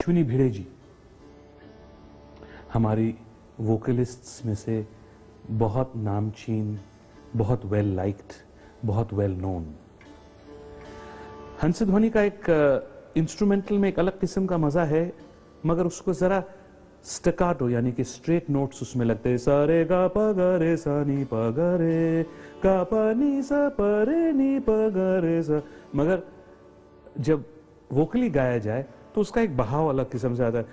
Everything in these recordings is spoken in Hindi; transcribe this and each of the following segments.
अश्विनी भिड़े जी हमारी वोकलिस्ट्स में से बहुत नामचीन, बहुत वेल लाइक्ड, बहुत वेल नोन। हंसध्वनि का एक इंस्ट्रूमेंटल में एक अलग किस्म का मजा है, मगर उसको जरा स्टकाटो यानी कि स्ट्रेट नोट्स उसमें लगते हैं। सा रे गा प ग रे सा नी प ग रे गा प नी सा प रे नी प ग रे सा। मगर जब वोकली गाया जाए तो उसका एक बहाव अलग किस्म से आता है।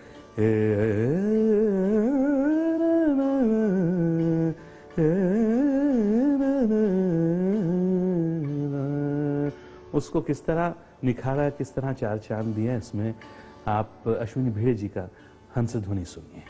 उसको किस तरह निखारा, किस तरह चार चांद दिया इसमें। आप अश्विनी भिड़े जी का हंसध्वनि सुनिए।